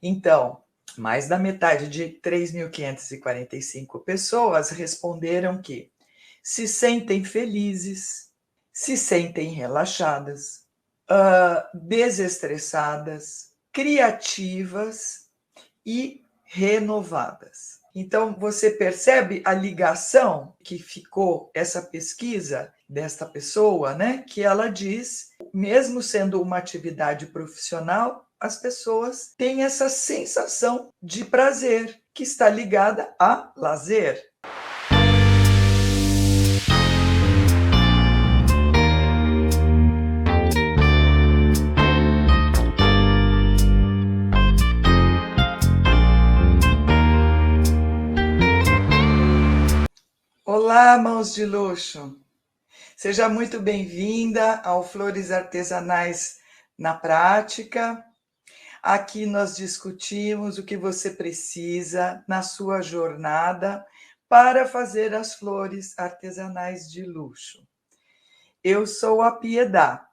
Então, mais da metade de 3.545 pessoas responderam que se sentem felizes, se sentem relaxadas, desestressadas, criativas e renovadas. Então, você percebe a ligação que ficou essa pesquisa desta pessoa, né? Que ela diz, mesmo sendo uma atividade profissional, as pessoas têm essa sensação de prazer que está ligada a lazer. Olá, mãos de luxo! Seja muito bem-vinda ao Flores Artesanais na Prática. Aqui nós discutimos o que você precisa na sua jornada para fazer as flores artesanais de luxo. Eu sou a Piedá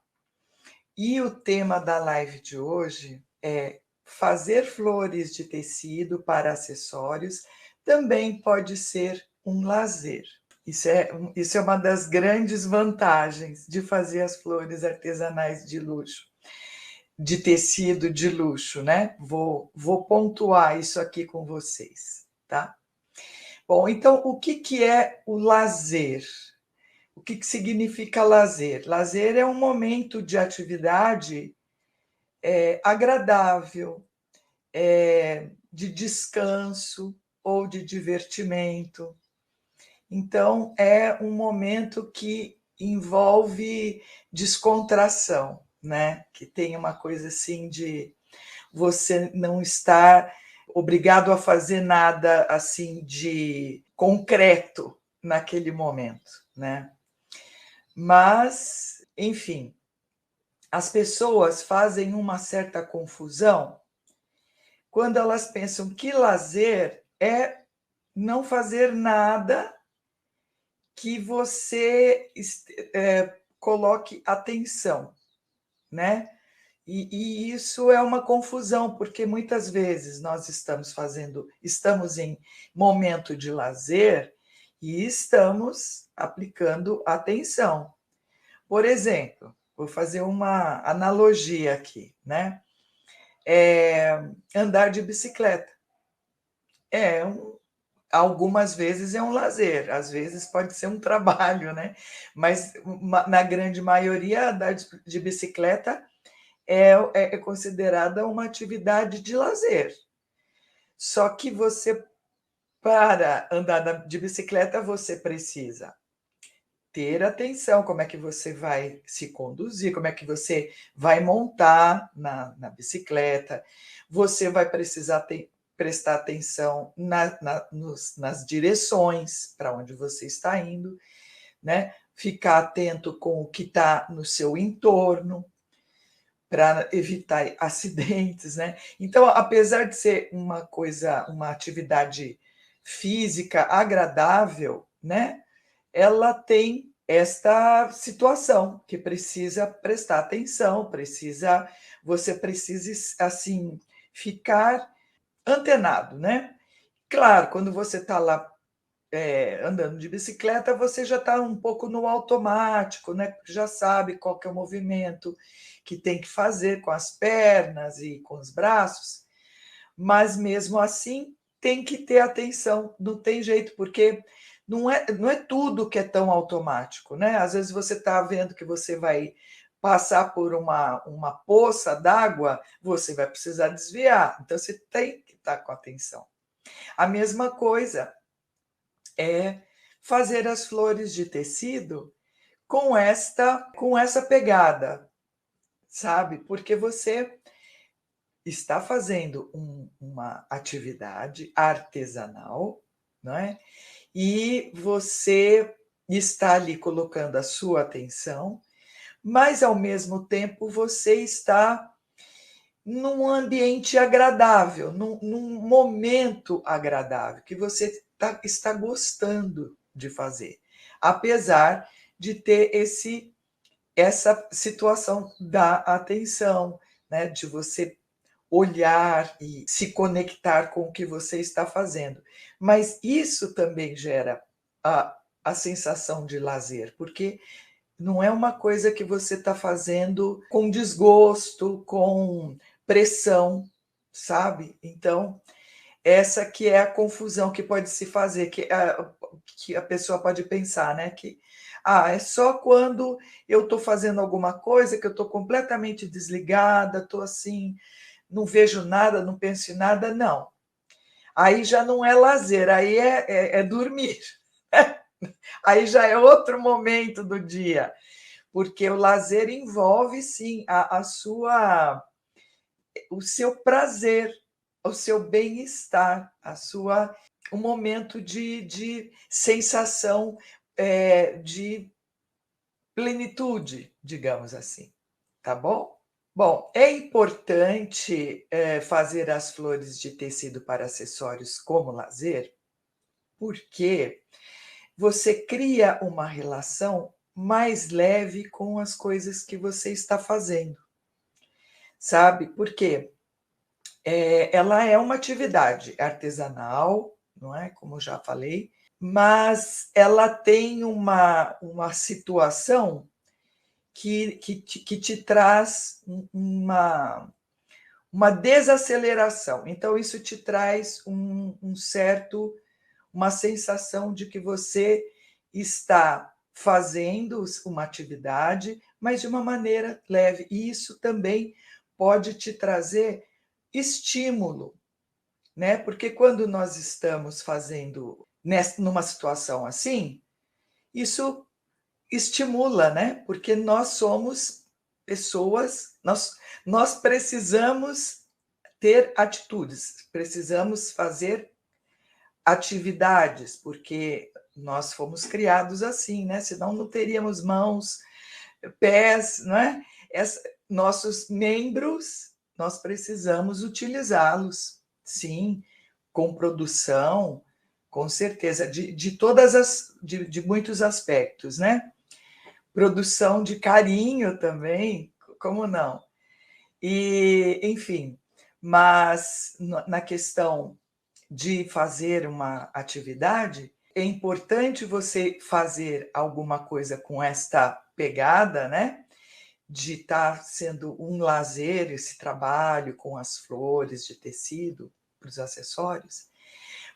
e o tema da live de hoje é fazer flores de tecido para acessórios também pode ser um lazer. Isso é uma das grandes vantagens de fazer as flores artesanais de luxo, de tecido de luxo, né? Vou pontuar isso aqui com vocês, tá? Bom, então, o que é o lazer? O que significa lazer? Lazer é um momento de atividade agradável, de descanso ou de divertimento. Então, é um momento que envolve descontração, né? Que tem uma coisa assim de você não estar obrigado a fazer nada assim de concreto naquele momento, né? Mas, enfim, as pessoas fazem uma certa confusão quando elas pensam que lazer é não fazer nada que você coloque atenção, né? E isso é uma confusão, porque muitas vezes nós estamos em momento de lazer e estamos aplicando atenção. Por exemplo, vou fazer uma analogia aqui, né? Andar de bicicleta. Algumas vezes é um lazer, às vezes pode ser um trabalho, né? Mas na grande maioria, andar de bicicleta é considerada uma atividade de lazer. Só que para andar de bicicleta, você precisa ter atenção, como é que você vai se conduzir, como é que você vai montar na bicicleta, você vai precisar prestar atenção nas direções para onde você está indo, né? Ficar atento com o que está no seu entorno, para evitar acidentes, né? Então, apesar de ser uma atividade física agradável, né? Ela tem esta situação que precisa prestar atenção, você precisa assim ficar antenado, né? Claro, quando você está lá andando de bicicleta, você já está um pouco no automático, né? Já sabe qual que é o movimento que tem que fazer com as pernas e com os braços, mas mesmo assim tem que ter atenção, não tem jeito, porque não é tudo que é tão automático, né? Às vezes você está vendo que você vai passar por uma poça d'água, você vai precisar desviar, então você tem que estar com atenção. A mesma coisa é fazer as flores de tecido com essa pegada, sabe? Porque você está fazendo uma atividade artesanal, não é? E você está ali colocando a sua atenção, mas ao mesmo tempo você está num ambiente agradável, num momento agradável, que você está gostando de fazer, apesar de ter essa situação da atenção, né? De você olhar e se conectar com o que você está fazendo. Mas isso também gera a sensação de lazer, porque não é uma coisa que você está fazendo com desgosto, com pressão, sabe? Então, essa que é a confusão que pode se fazer, que a pessoa pode pensar, né? Que é só quando eu estou fazendo alguma coisa que eu estou completamente desligada, estou assim, não vejo nada, não penso em nada, não. Aí já não é lazer, aí é dormir. Aí já é outro momento do dia, porque o lazer envolve, sim, o seu prazer, o seu bem-estar, um momento de sensação de plenitude, digamos assim, tá bom? Bom, é importante fazer as flores de tecido para acessórios como lazer, porque você cria uma relação mais leve com as coisas que você está fazendo, sabe? Por quê? Ela é uma atividade artesanal, não é? Como eu já falei, mas ela tem uma situação que te traz uma desaceleração. Então, isso te traz uma sensação de que você está fazendo uma atividade, mas de uma maneira leve. E isso também pode te trazer estímulo, né? Porque quando nós estamos fazendo numa situação assim, isso estimula, né? Porque nós somos pessoas, nós precisamos ter atitudes, precisamos fazer atividades, porque nós fomos criados assim, né? Senão não teríamos mãos, pés, não é? Nossos membros, nós precisamos utilizá-los, sim, com produção, com certeza, de todas de muitos aspectos, né? Produção de carinho também, como não? E, enfim, mas na questão de fazer uma atividade, é importante você fazer alguma coisa com esta pegada, né? De estar sendo um lazer esse trabalho com as flores de tecido para os acessórios,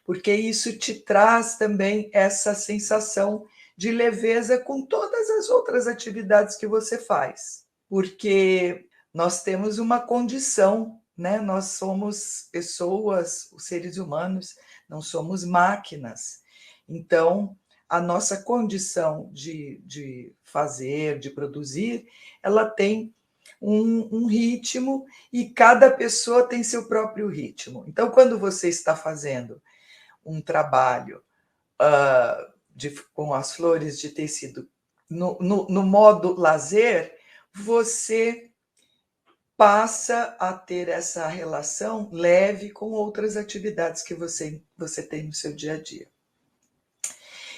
porque isso te traz também essa sensação de leveza com todas as outras atividades que você faz, porque nós temos uma condição, né? Nós somos pessoas, os seres humanos, não somos máquinas. Então, a nossa condição de fazer, de produzir, ela tem um ritmo e cada pessoa tem seu próprio ritmo. Então, quando você está fazendo um trabalho com as flores de tecido no modo lazer, você passa a ter essa relação leve com outras atividades que você tem no seu dia a dia.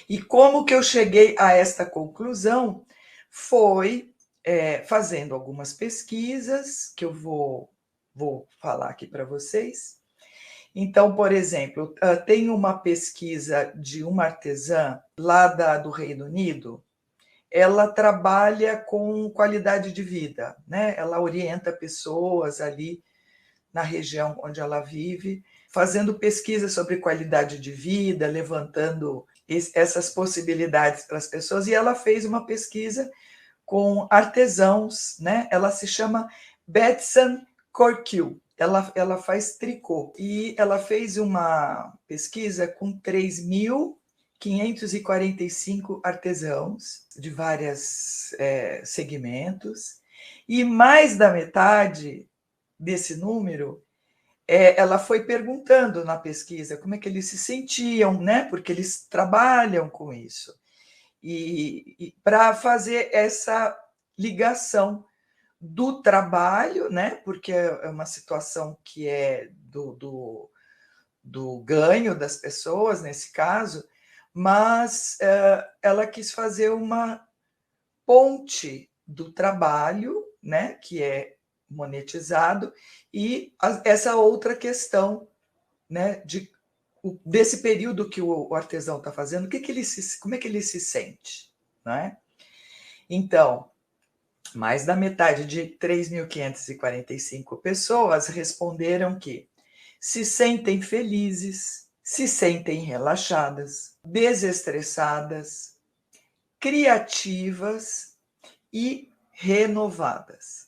E como que eu cheguei a esta conclusão? Foi fazendo algumas pesquisas, que eu vou falar aqui para vocês. Então, por exemplo, tem uma pesquisa de uma artesã lá do Reino Unido. Ela trabalha com qualidade de vida, né? Ela orienta pessoas ali na região onde ela vive, fazendo pesquisa sobre qualidade de vida, levantando essas possibilidades para as pessoas. E ela fez uma pesquisa com artesãos, né? Ela se chama Betsan Corkill. Ela faz tricô e ela fez uma pesquisa com 3.545 artesãos de vários segmentos, e mais da metade desse número, ela foi perguntando na pesquisa como é que eles se sentiam, né? Porque eles trabalham com isso. E para fazer essa ligação do trabalho, né? Porque é uma situação que é do ganho das pessoas, nesse caso, mas ela quis fazer uma ponte do trabalho, né? Que é monetizado, e essa outra questão, né, desse período que o artesão está fazendo, como é que ele se sente, né? Então, mais da metade de 3.545 pessoas responderam que se sentem felizes, se sentem relaxadas, desestressadas, criativas e renovadas.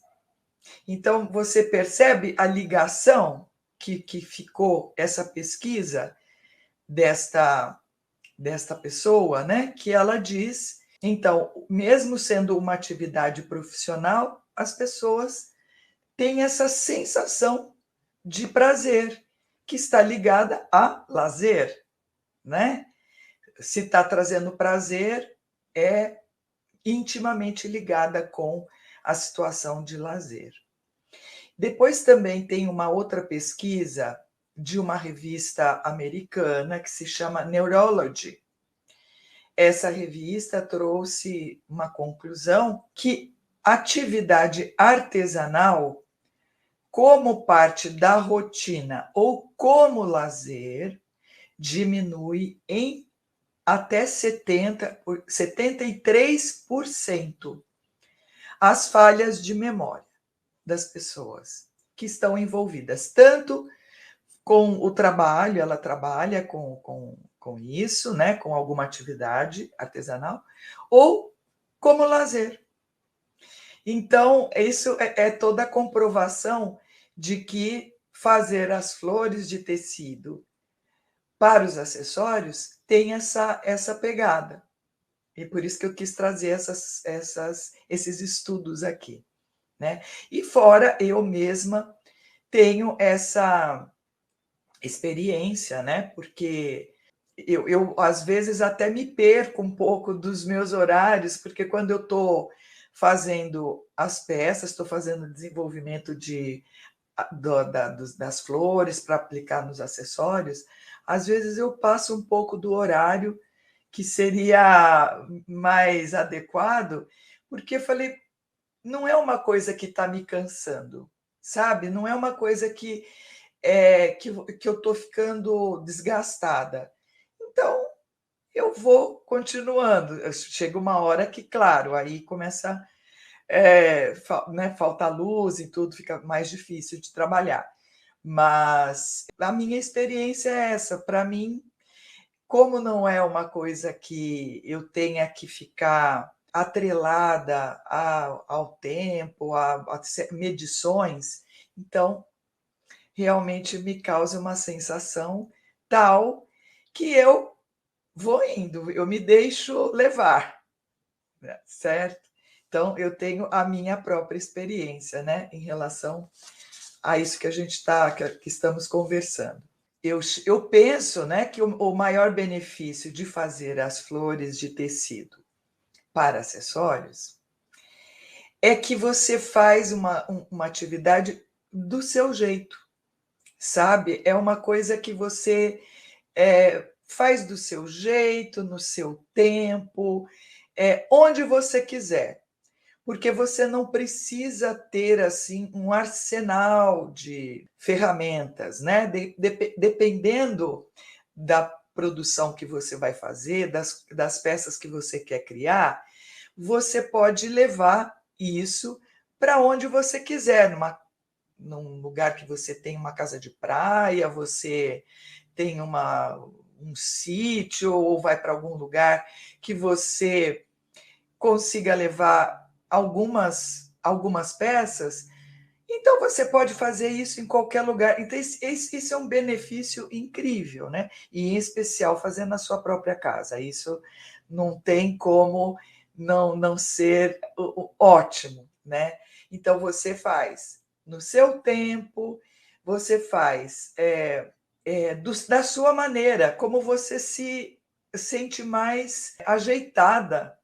Então, você percebe a ligação que ficou essa pesquisa desta pessoa, né? Que ela diz, então, mesmo sendo uma atividade profissional, as pessoas têm essa sensação de prazer, que está ligada a lazer, né? Se está trazendo prazer, é intimamente ligada com a situação de lazer. Depois também tem uma outra pesquisa de uma revista americana que se chama Neurology. Essa revista trouxe uma conclusão que atividade artesanal, como parte da rotina ou como lazer, diminui em até 73% as falhas de memória das pessoas que estão envolvidas, tanto com o trabalho, ela trabalha com isso, né, com alguma atividade artesanal, ou como lazer. Então, isso é toda a comprovação de que fazer as flores de tecido para os acessórios tem essa pegada. E por isso que eu quis trazer esses estudos aqui, né? E fora, eu mesma tenho essa experiência, né? Porque eu às vezes até me perco um pouco dos meus horários, porque quando eu estou fazendo as peças, estou fazendo desenvolvimento das flores para aplicar nos acessórios, às vezes eu passo um pouco do horário que seria mais adequado, porque eu falei, não é uma coisa que está me cansando, sabe? Não é uma coisa que eu estou ficando desgastada. Então, eu vou continuando. Chega uma hora que, claro, aí começa, né, falta luz e tudo, fica mais difícil de trabalhar. Mas a minha experiência é essa. Para mim, como não é uma coisa que eu tenha que ficar atrelada ao tempo, a medições, então realmente me causa uma sensação tal que eu vou indo, eu me deixo levar, né, certo? Então, eu tenho a minha própria experiência, né, em relação a isso que a gente que estamos conversando. Eu penso, né, que o maior benefício de fazer as flores de tecido para acessórios é que você faz uma atividade do seu jeito, sabe? É uma coisa que você faz do seu jeito, no seu tempo, onde você quiser, porque você não precisa ter assim um arsenal de ferramentas, né? Dependendo da produção que você vai fazer, das peças que você quer criar, você pode levar isso para onde você quiser, num lugar que você tem uma casa de praia, você tem um sítio, ou vai para algum lugar que você consiga levar algumas peças, então você pode fazer isso em qualquer lugar. Então, isso é um benefício incrível, né? E em especial fazer na sua própria casa. Isso não tem como não ser ótimo, né? Então você faz no seu tempo, você faz da sua maneira, como você se sente mais ajeitada.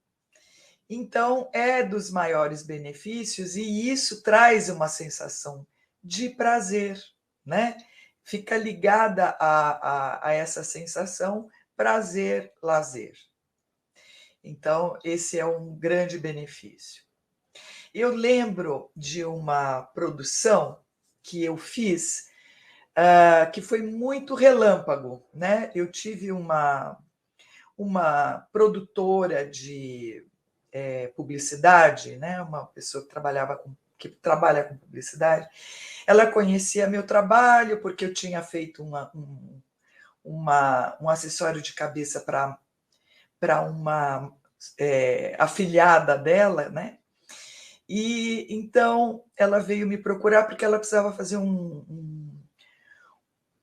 Então, é dos maiores benefícios e isso traz uma sensação de prazer, né? Fica ligada a essa sensação prazer, lazer. Então, esse é um grande benefício. eu lembro de uma produção que eu fiz, que foi muito relâmpago, né? Eu tive uma produtora de publicidade, né? Uma pessoa que trabalha com publicidade. Ela conhecia meu trabalho porque eu tinha feito um acessório de cabeça para uma afilhada dela, né? E então ela veio me procurar porque ela precisava fazer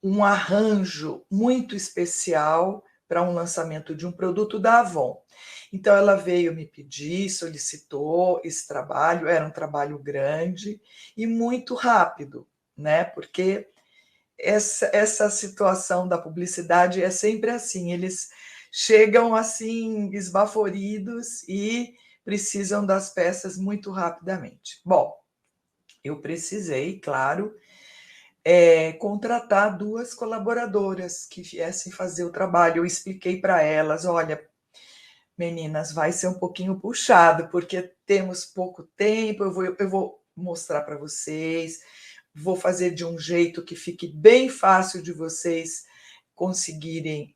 um arranjo muito especial para um lançamento de um produto da Avon. Então ela veio me pedir, solicitou esse trabalho, era um trabalho grande e muito rápido, né? Porque essa situação da publicidade é sempre assim, eles chegam assim esbaforidos e precisam das peças muito rapidamente. Bom, eu precisei, claro, contratar 2 colaboradoras que viessem fazer o trabalho. Eu expliquei para elas: olha, meninas, vai ser um pouquinho puxado, porque temos pouco tempo, eu vou mostrar para vocês, vou fazer de um jeito que fique bem fácil de vocês conseguirem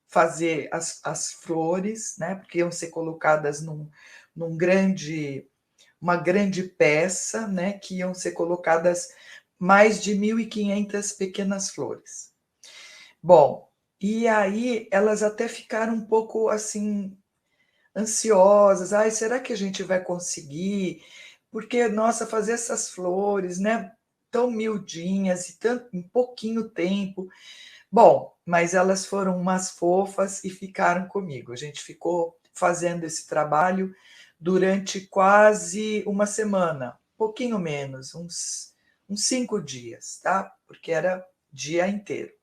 fazer as flores, né? Porque iam ser colocadas uma grande peça, né? Que iam ser colocadas mais de 1.500 pequenas flores. Bom, e aí elas até ficaram um pouco assim ansiosas. Ai, será que a gente vai conseguir? Porque, nossa, fazer essas flores, né? Tão miudinhas e tanto, em pouquinho tempo. Bom, mas elas foram umas fofas e ficaram comigo. A gente ficou fazendo esse trabalho durante quase uma semana, pouquinho menos, uns 5 dias, tá? Porque era dia inteiro.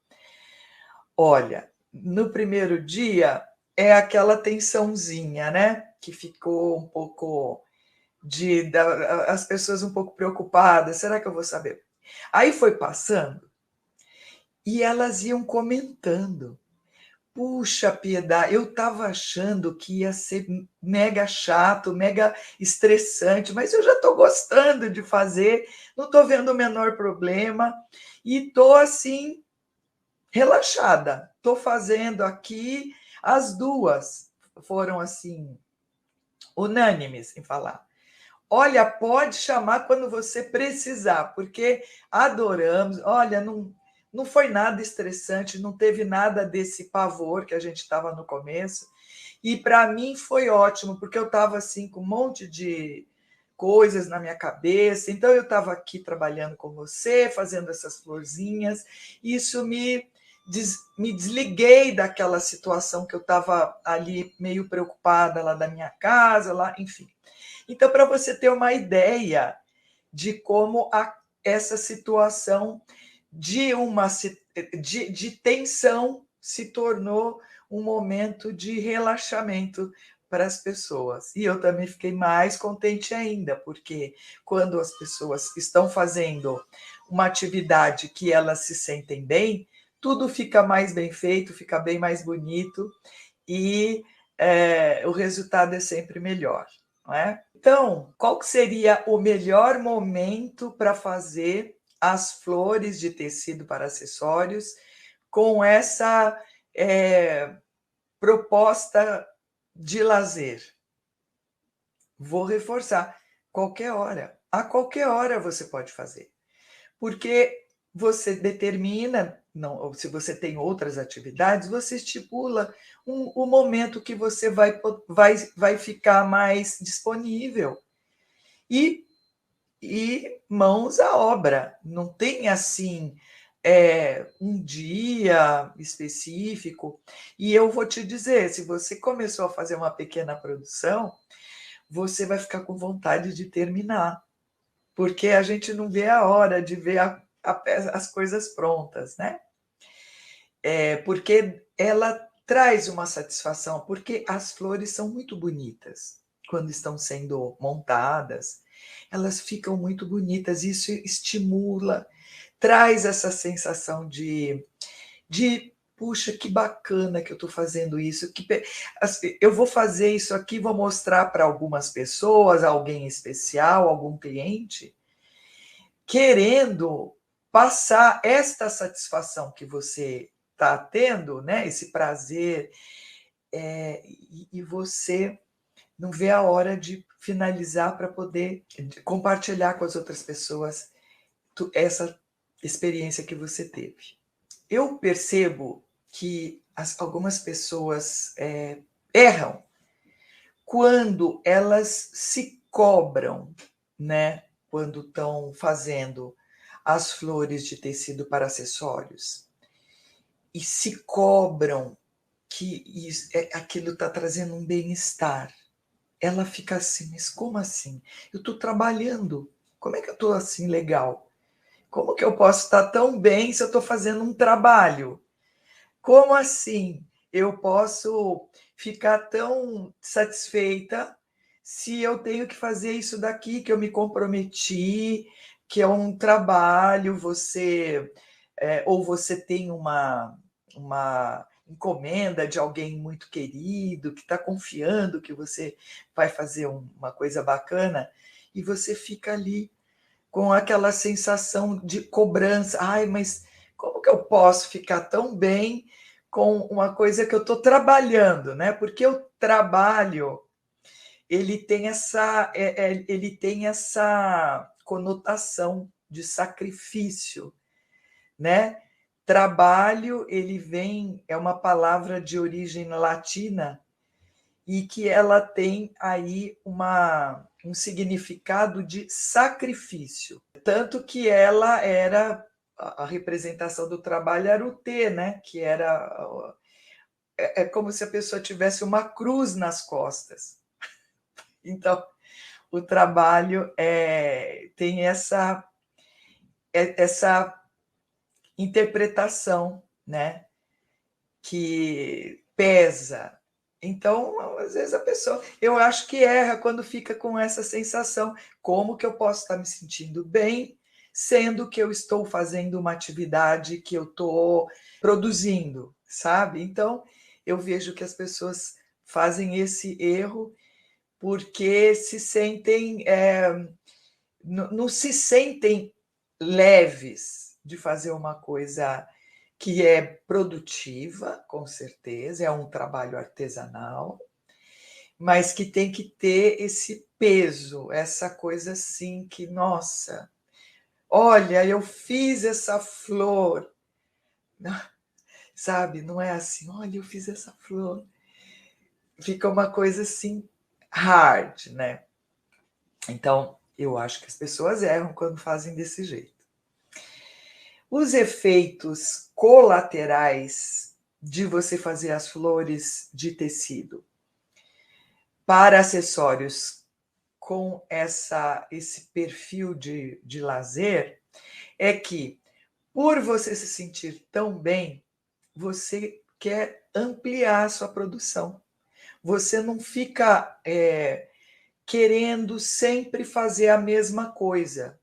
Olha, no primeiro dia é aquela tensãozinha, né? Que ficou um pouco as pessoas um pouco preocupadas. Será que eu vou saber? Aí foi passando e elas iam comentando. Puxa, Piedade, eu estava achando que ia ser mega chato, mega estressante, mas eu já estou gostando de fazer, não estou vendo o menor problema e estou assim relaxada. Estou fazendo aqui, as 2 foram assim unânimes em falar. Olha, pode chamar quando você precisar, porque adoramos. Olha, não foi nada estressante, não teve nada desse pavor que a gente estava no começo. E para mim foi ótimo, porque eu estava assim com um monte de coisas na minha cabeça. Então eu estava aqui trabalhando com você, fazendo essas florzinhas. Isso me desliguei daquela situação que eu estava ali meio preocupada lá da minha casa, lá, enfim. Então, para você ter uma ideia de como essa situação de tensão se tornou um momento de relaxamento para as pessoas. E eu também fiquei mais contente ainda, porque quando as pessoas estão fazendo uma atividade que elas se sentem bem, tudo fica mais bem feito, fica bem mais bonito e o resultado é sempre melhor, não é? Então, qual que seria o melhor momento para fazer as flores de tecido para acessórios com essa proposta de lazer? Vou reforçar, qualquer hora. A qualquer hora você pode fazer. Porque você determina, não, se você tem outras atividades, você estipula o momento que você vai ficar mais disponível. E mãos à obra. Não tem assim um dia específico. E eu vou te dizer, se você começou a fazer uma pequena produção, você vai ficar com vontade de terminar, porque a gente não vê a hora de ver as coisas prontas, né? Porque ela traz uma satisfação, porque as flores são muito bonitas quando estão sendo montadas, elas ficam muito bonitas, isso estimula, traz essa sensação de puxa, que bacana que eu estou fazendo isso, assim, eu vou fazer isso aqui, vou mostrar para algumas pessoas, alguém especial, algum cliente, querendo passar esta satisfação que você está tendo, né? Esse prazer, e você não vê a hora de finalizar para poder compartilhar com as outras pessoas essa experiência que você teve. Eu percebo que algumas pessoas erram quando elas se cobram, né? Quando estão fazendo as flores de tecido para acessórios e se cobram que aquilo está trazendo um bem-estar. Ela fica assim, mas como assim? Eu estou trabalhando. Como é que eu estou assim legal? Como que eu posso estar tão bem se eu estou fazendo um trabalho? Como assim eu posso ficar tão satisfeita se eu tenho que fazer isso daqui, que eu me comprometi, que é um trabalho, ou você tem uma encomenda de alguém muito querido, que está confiando que você vai fazer uma coisa bacana, e você fica ali com aquela sensação de cobrança. Ai, mas como que eu posso ficar tão bem com uma coisa que eu estou trabalhando, né? Porque o trabalho ele tem essa conotação de sacrifício, né? Trabalho, ele é uma palavra de origem latina e que ela tem aí um significado de sacrifício. Tanto que ela era, a representação do trabalho era o T, né? Que era como se a pessoa tivesse uma cruz nas costas. Então, o trabalho tem essa interpretação, né? Que pesa. Então, às vezes a pessoa, eu acho que erra quando fica com essa sensação, como que eu posso estar me sentindo bem, sendo que eu estou fazendo uma atividade que eu estou produzindo, sabe? Então, eu vejo que as pessoas fazem esse erro porque se sentem, não se sentem leves de fazer uma coisa que é produtiva, com certeza, é um trabalho artesanal, mas que tem que ter esse peso, essa coisa assim que, nossa, olha, eu fiz essa flor, sabe? Não é assim, olha, eu fiz essa flor. Fica uma coisa assim, hard, né? Então, eu acho que as pessoas erram quando fazem desse jeito. Os efeitos colaterais de você fazer as flores de tecido para acessórios com esse perfil de lazer é que, por você se sentir tão bem, você quer ampliar a sua produção. Você não fica querendo sempre fazer a mesma coisa,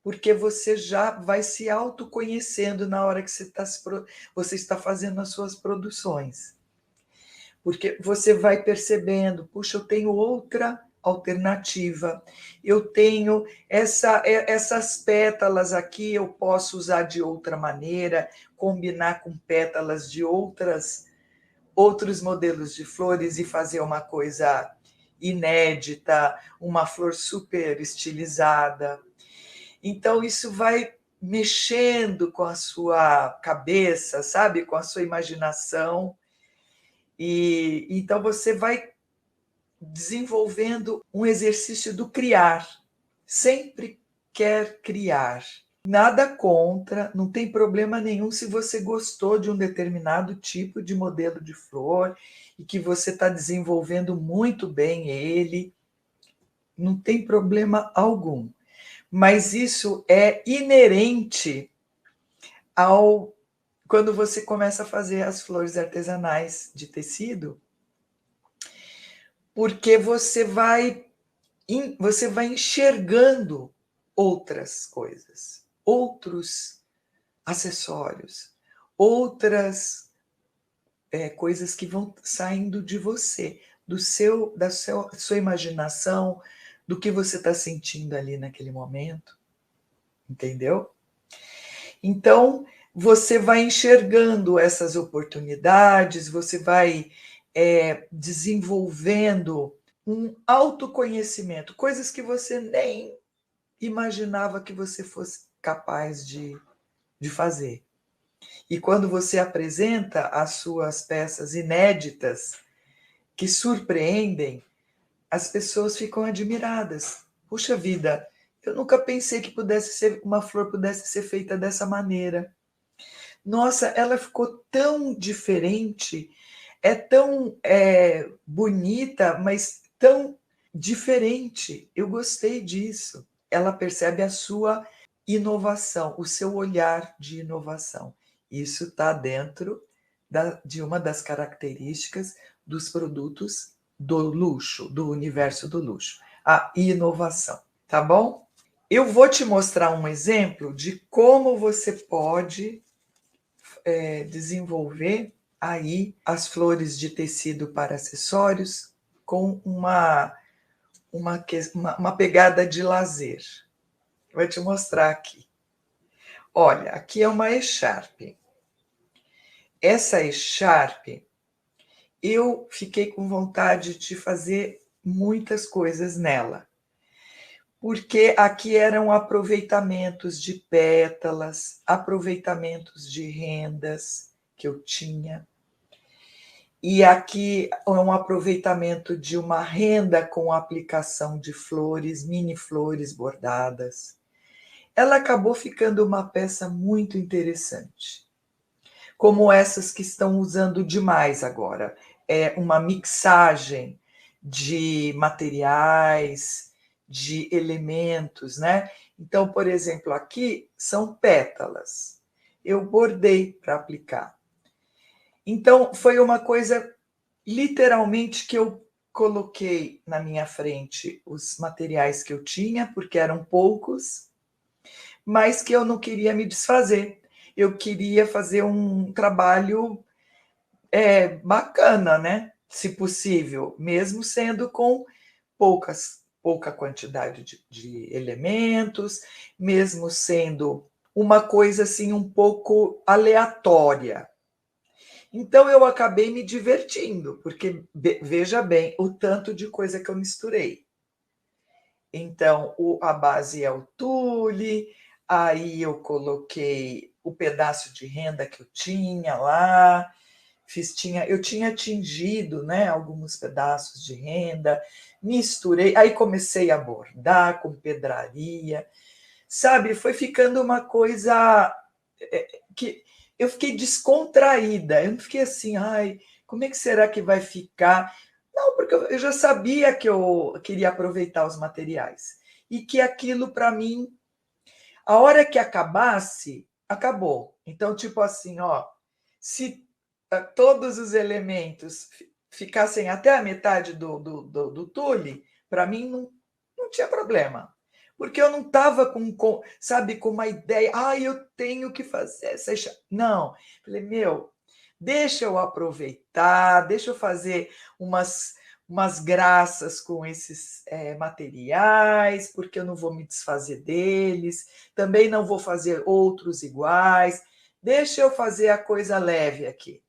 porque você já vai se autoconhecendo na hora que você está fazendo as suas produções. Porque você vai percebendo, puxa, eu tenho outra alternativa, eu tenho essas pétalas aqui, eu posso usar de outra maneira, combinar com pétalas de outros modelos de flores e fazer uma coisa inédita, uma flor super estilizada. Então, isso vai mexendo com a sua cabeça, sabe? Com a sua imaginação. E então você vai desenvolvendo um exercício do criar. Sempre quer criar. Nada contra, não tem problema nenhum se você gostou de um determinado tipo de modelo de flor e que você está desenvolvendo muito bem ele. Não tem problema algum. Mas isso é inerente quando você começa a fazer as flores artesanais de tecido, porque você vai enxergando outras coisas, outros acessórios, outras coisas que vão saindo de você, sua imaginação, do que você está sentindo ali naquele momento, entendeu? Então, você vai enxergando essas oportunidades, você vai desenvolvendo um autoconhecimento, coisas que você nem imaginava que você fosse capaz de fazer. E quando você apresenta as suas peças inéditas, que surpreendem, as pessoas ficam admiradas. Puxa vida, eu nunca pensei que uma flor pudesse ser feita dessa maneira. Nossa, ela ficou tão diferente, é tão bonita, mas tão diferente. Eu gostei disso. Ela percebe a sua inovação, o seu olhar de inovação. Isso está dentro de uma das características dos produtos do luxo, do universo do luxo, a inovação, tá bom? Eu vou te mostrar um exemplo de como você pode desenvolver aí as flores de tecido para acessórios com uma pegada de lazer. Vou te mostrar aqui. Olha, aqui é uma echarpe. Essa echarpe, eu fiquei com vontade de fazer muitas coisas nela, porque aqui eram aproveitamentos de pétalas, aproveitamentos de rendas que eu tinha, e aqui é um aproveitamento de uma renda com aplicação de flores, mini flores bordadas. Ela acabou ficando uma peça muito interessante, como essas que estão usando demais agora. É uma mixagem de materiais, de elementos, né? Então, por exemplo, aqui são pétalas. Eu bordei para aplicar. Então, foi uma coisa literalmente que eu coloquei na minha frente os materiais que eu tinha, porque eram poucos, mas que eu não queria me desfazer. Eu queria fazer um trabalho bacana, né? Se possível, mesmo sendo com pouca quantidade de elementos, mesmo sendo uma coisa assim um pouco aleatória. Então eu acabei me divertindo, porque veja bem o tanto de coisa que eu misturei. Então, a base é o tule, aí eu coloquei o pedaço de renda que eu tinha lá, eu tinha tingido, né, alguns pedaços de renda, misturei, aí comecei a bordar com pedraria, sabe? Foi ficando uma coisa que eu fiquei descontraída, eu não fiquei assim, ai, como é que será que vai ficar? Não, porque eu já sabia que eu queria aproveitar os materiais e que aquilo para mim, a hora que acabasse, acabou. Então, tipo assim, ó, se todos os elementos ficassem até a metade do tule, para mim não tinha problema. Porque eu não estava sabe, com uma ideia, eu tenho que fazer essa. Não, falei, deixa eu aproveitar, deixa eu fazer umas graças com esses materiais, porque eu não vou me desfazer deles, também não vou fazer outros iguais, deixa eu fazer a coisa leve aqui.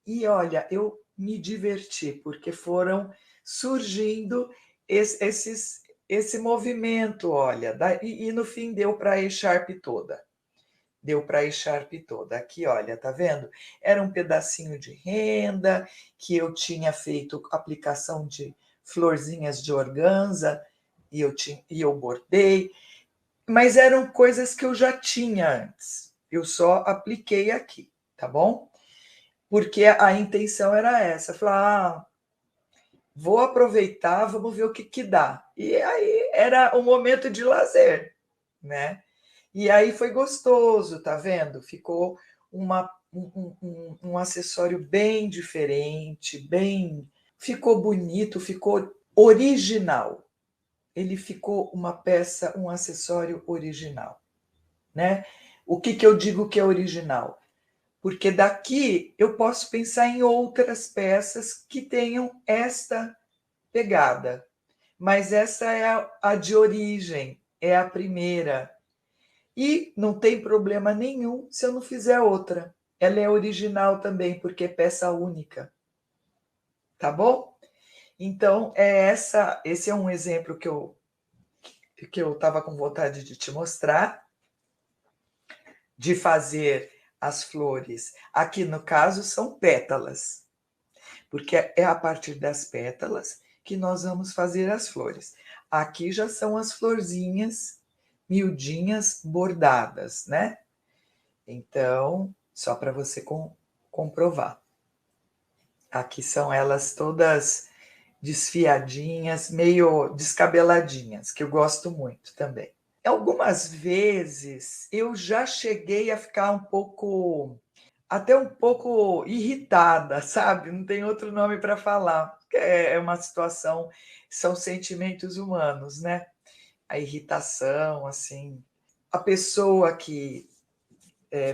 E olha, eu me diverti, porque foram surgindo esse movimento, olha, e no fim deu para a echarpe toda. Deu para a echarpe toda. Aqui, olha, tá vendo? Era um pedacinho de renda, que eu tinha feito aplicação de florzinhas de organza, e eu bordei, mas eram coisas que eu já tinha antes. Eu só apliquei aqui, tá bom? Porque a intenção era essa, falar, vou aproveitar, vamos ver o que dá. E aí era um momento de lazer, né? E aí foi gostoso, tá vendo? Ficou um acessório bem diferente, ficou bonito, ficou original. Ele ficou uma peça, um acessório original, né? O que eu digo que é original? Porque daqui eu posso pensar em outras peças que tenham esta pegada. Mas essa é a de origem, é a primeira. E não tem problema nenhum se eu não fizer outra. Ela é original também, porque é peça única. Tá bom? Então, esse é um exemplo que eu estava com vontade de te mostrar, de fazer as flores. Aqui, no caso, são pétalas, porque é a partir das pétalas que nós vamos fazer as flores. Aqui já são as florzinhas miudinhas bordadas, né? Então, só para você comprovar. Aqui são elas todas desfiadinhas, meio descabeladinhas, que eu gosto muito também. Algumas vezes eu já cheguei a ficar até um pouco irritada, sabe? Não tem outro nome para falar. É uma situação, são sentimentos humanos, né? A irritação, assim. A pessoa que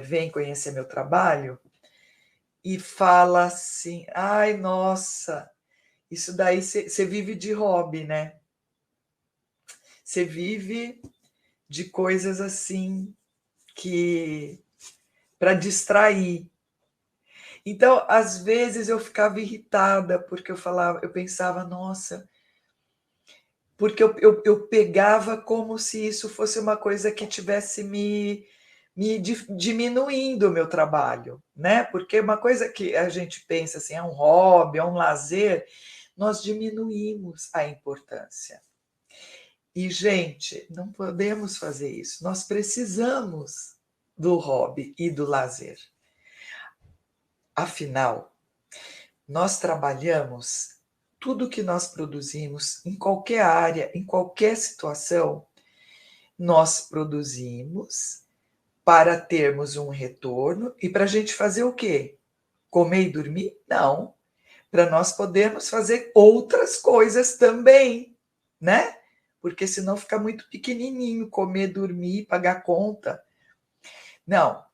vem conhecer meu trabalho e fala assim: ai, nossa, isso daí você vive de hobby, né? Você vive de coisas assim que para distrair. Então, às vezes eu ficava irritada porque eu pensava, nossa, porque eu pegava como se isso fosse uma coisa que tivesse me diminuindo o meu trabalho, né? Porque uma coisa que a gente pensa assim, é um hobby, é um lazer, nós diminuímos a importância. E, gente, não podemos fazer isso. Nós precisamos do hobby e do lazer. Afinal, nós trabalhamos, tudo que nós produzimos em qualquer área, em qualquer situação, nós produzimos para termos um retorno e para a gente fazer o quê? Comer e dormir? Não. Para nós podermos fazer outras coisas também, né? Porque senão fica muito pequenininho comer, dormir, pagar conta. Não.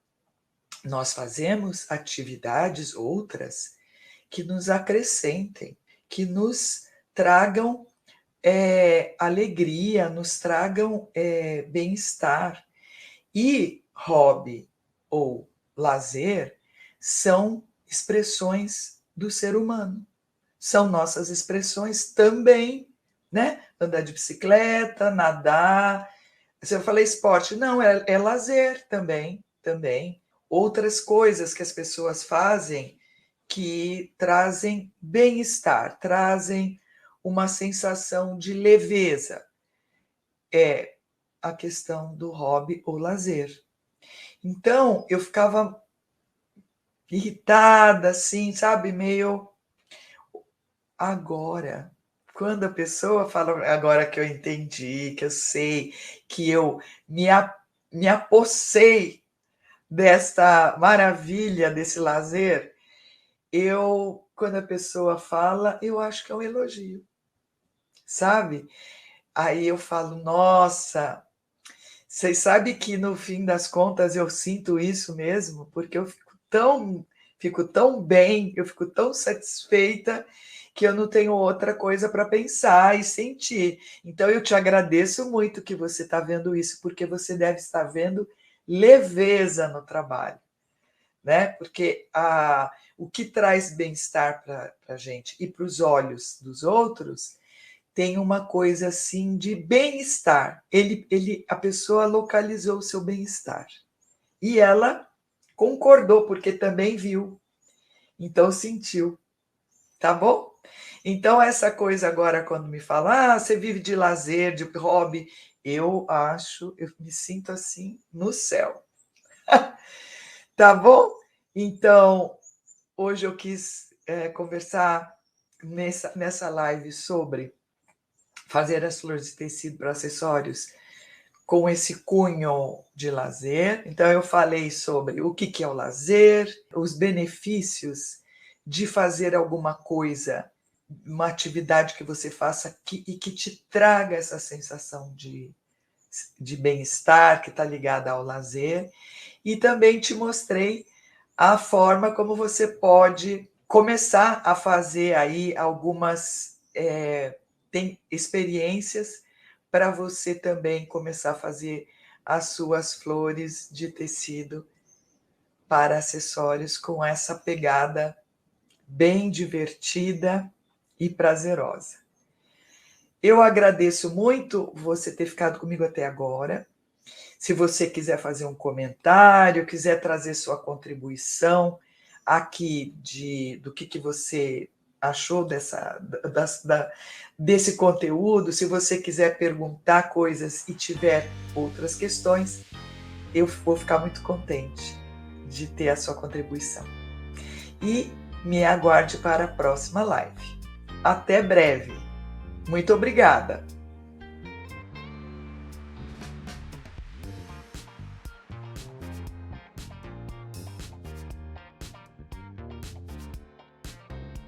Nós fazemos atividades outras que nos acrescentem, que nos tragam alegria, nos tragam bem-estar. E hobby ou lazer são expressões do ser humano. São nossas expressões também, né? Andar de bicicleta, nadar. Se eu falei esporte, não, é lazer também, também. Outras coisas que as pessoas fazem que trazem bem-estar, trazem uma sensação de leveza. É a questão do hobby ou lazer. Então, eu ficava irritada, assim, sabe? Meio. Agora, quando a pessoa fala, agora que eu entendi, que eu sei, que eu me apossei desta maravilha, desse lazer, quando a pessoa fala, eu acho que é um elogio, sabe? Aí eu falo, nossa, vocês sabem que no fim das contas eu sinto isso mesmo, porque eu fico tão bem, eu fico tão satisfeita que eu não tenho outra coisa para pensar e sentir. Então eu te agradeço muito que você está vendo isso, porque você deve estar vendo leveza no trabalho, né? Porque o que traz bem-estar para a gente e para os olhos dos outros tem uma coisa assim de bem-estar. A pessoa localizou o seu bem-estar. E ela concordou, porque também viu. Então sentiu. Tá bom? Então, essa coisa agora, quando me fala, você vive de lazer, de hobby, eu me sinto assim no céu. Tá bom? Então, hoje eu quis conversar nessa live sobre fazer as flores de tecido para acessórios com esse cunho de lazer. Então, eu falei sobre o que é o lazer, os benefícios de fazer alguma coisa, uma atividade que você faça e que te traga essa sensação de bem-estar, que está ligada ao lazer. E também te mostrei a forma como você pode começar a fazer aí algumas tem experiências para você também começar a fazer as suas flores de tecido para acessórios com essa pegada bem divertida e prazerosa. Eu agradeço muito você ter ficado comigo até agora. Se você quiser fazer um comentário, quiser trazer sua contribuição aqui do que você achou desse conteúdo, se você quiser perguntar coisas e tiver outras questões, eu vou ficar muito contente de ter a sua contribuição. E me aguarde para a próxima live. Até breve. Muito obrigada.